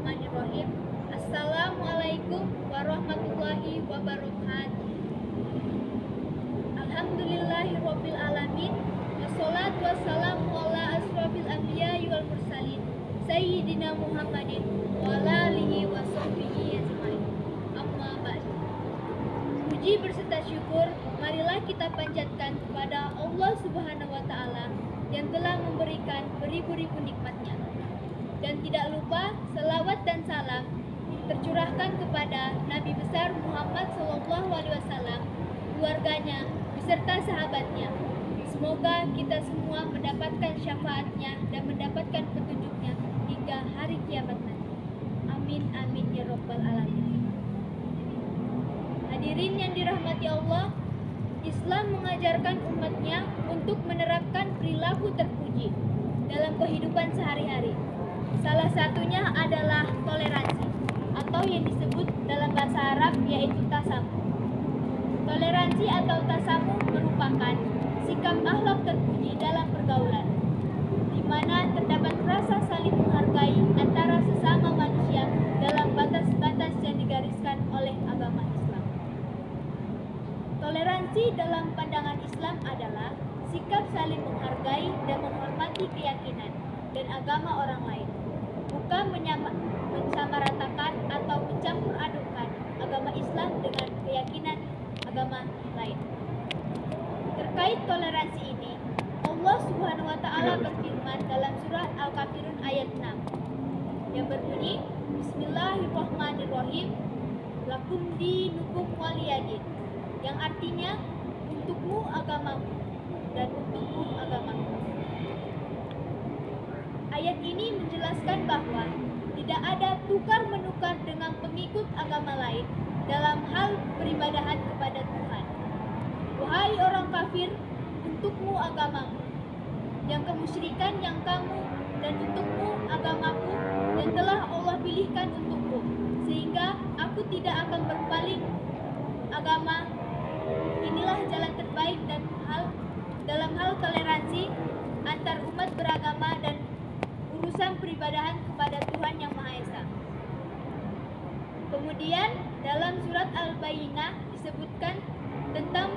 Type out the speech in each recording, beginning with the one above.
Bismillahirrahmanirrahim. Assalamualaikum warahmatullahi wabarakatuh. Alhamdulillahirabbil alamin. Wassalatu wassalamu ala asrofil anbiya'i wal mursalin Sayyidina Muhammadin wa ala alihi wa sahbihi ajmain. Amma ba'd. Puji berserta syukur marilah kita panjatkan kepada Allah Subhanahu wa taala yang telah memberikan beribu-ribu nikmatnya. Dan tidak lupa selawat dan salam tercurahkan kepada Nabi besar Muhammad SAW, keluarganya beserta sahabatnya. Semoga kita semua mendapatkan syafaatnya dan mendapatkan petunjuknya hingga hari kiamat nanti. Amin amin ya rabbal alamin. Hadirin yang dirahmati Allah, Islam mengajarkan umatnya untuk menerapkan perilaku terpuji dalam kehidupan sehari-hari. Salah satunya adalah toleransi atau yang disebut dalam bahasa Arab yaitu tasamuh. Toleransi atau tasamuh merupakan sikap akhlak terpuji dalam pergaulan, di mana terdapat rasa saling menghargai antara sesama manusia dalam batas-batas yang digariskan oleh agama Islam. Toleransi dalam pandangan Islam adalah sikap saling menghargai dan menghormati keyakinan dan agama orang lain, bukan mensamaratakan atau mencampur adukan agama Islam dengan keyakinan agama lain. Terkait toleransi ini, Allah Subhanahu wa taala berfirman dalam surah Al-Kafirun ayat 6 yang berbunyi, Bismillahirrahmanirrahim, lakum dinukum waliyadin, yang artinya untukmu agamamu dan untukku agamaku. Ayat ini menjelaskan bahwa tidak ada tukar-menukar dengan pengikut agama lain dalam hal peribadahan kepada Tuhan. Wahai orang kafir, untukmu agamamu, yang kemusyrikan yang kamu, dan untukmu agamaku yang telah Allah pilihkan untukmu, sehingga aku tidak akan berpaling agama. Inilah jalan terbaik dan dalam hal toleransi antar umat beragama dan urusan peribadahan kepada Tuhan Yang Maha Esa. Kemudian dalam surat Al-Bayyinah disebutkan tentang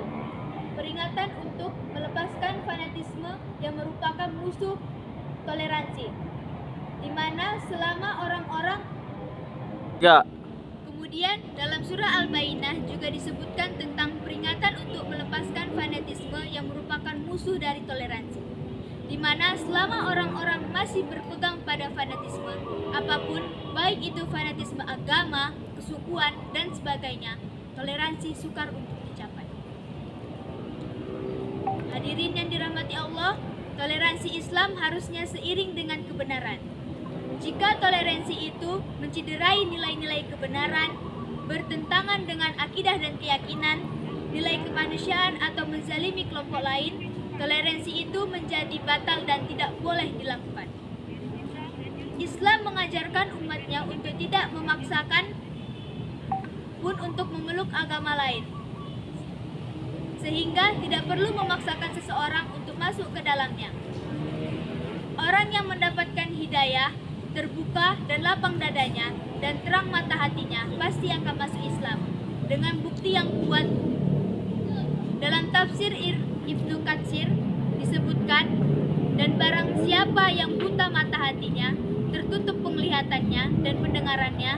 peringatan untuk melepaskan fanatisme yang merupakan musuh toleransi, di mana selama orang-orang Kemudian dalam surah Al-Bayyinah juga disebutkan tentang peringatan untuk melepaskan fanatisme yang merupakan musuh dari toleransi, di mana selama orang-orang masih berpegang pada fanatisme apapun, baik itu fanatisme agama, kesukuan, dan sebagainya, toleransi sukar untuk dicapai. Hadirin yang dirahmati Allah, toleransi Islam harusnya seiring dengan kebenaran. Jika toleransi itu menciderai nilai-nilai kebenaran, bertentangan dengan akidah dan keyakinan, nilai kemanusiaan atau menzalimi kelompok lain, toleransi itu menjadi batal dan tidak boleh dilakukan. Islam mengajarkan umatnya untuk tidak memaksakan pun untuk memeluk agama lain, sehingga tidak perlu memaksakan seseorang untuk masuk ke dalamnya. Orang yang mendapatkan hidayah, terbuka dan lapang dadanya dan terang mata hatinya pasti akan masuk Islam dengan bukti yang kuat. Dalam tafsir Ibnu Katsir disebutkan, dan barang siapa yang buta mata hatinya, tertutup penglihatannya dan pendengarannya,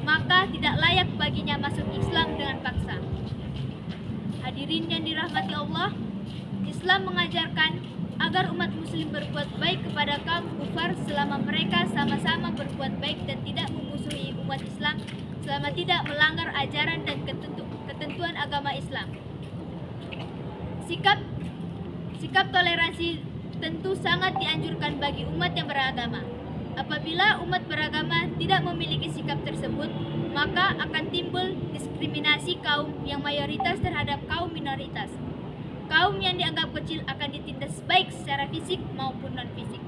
maka tidak layak baginya masuk Islam dengan paksa. Hadirin yang dirahmati Allah, Islam mengajarkan agar umat muslim berbuat baik kepada kaum kufar selama mereka sama-sama berbuat baik dan tidak memusuhi umat Islam selama tidak melanggar ajaran dan ketentuan agama Islam. Sikap toleransi tentu sangat dianjurkan bagi umat yang beragama. Apabila umat beragama tidak memiliki sikap tersebut, maka akan timbul diskriminasi kaum yang mayoritas terhadap kaum minoritas. Kaum yang dianggap kecil akan ditindas baik secara fisik maupun non-fisik.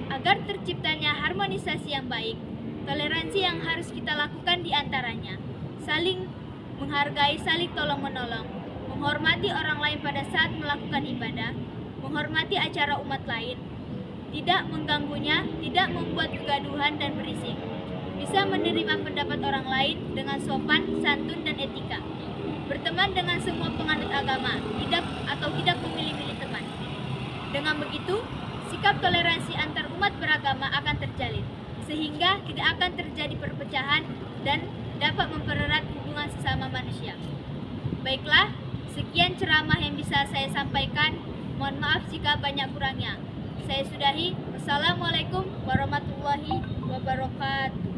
Agar terciptanya harmonisasi yang baik, toleransi yang harus kita lakukan diantaranya saling menghargai, saling tolong-menolong, menghormati orang lain pada saat melakukan ibadah, menghormati acara umat lain, tidak mengganggunya, tidak membuat kegaduhan dan berisik. Bisa menerima pendapat orang lain dengan sopan, santun, dan etika. Berteman dengan semua penganut agama, tidak memilih-milih teman. Dengan begitu, sikap toleransi antar umat beragama akan terjalin, sehingga tidak akan terjadi perpecahan dan dapat mempererat hubungan sesama manusia. Baiklah, sekian ceramah yang bisa saya sampaikan. Mohon maaf jika banyak kurangnya. Saya sudahi. Wassalamualaikum warahmatullahi wabarakatuh.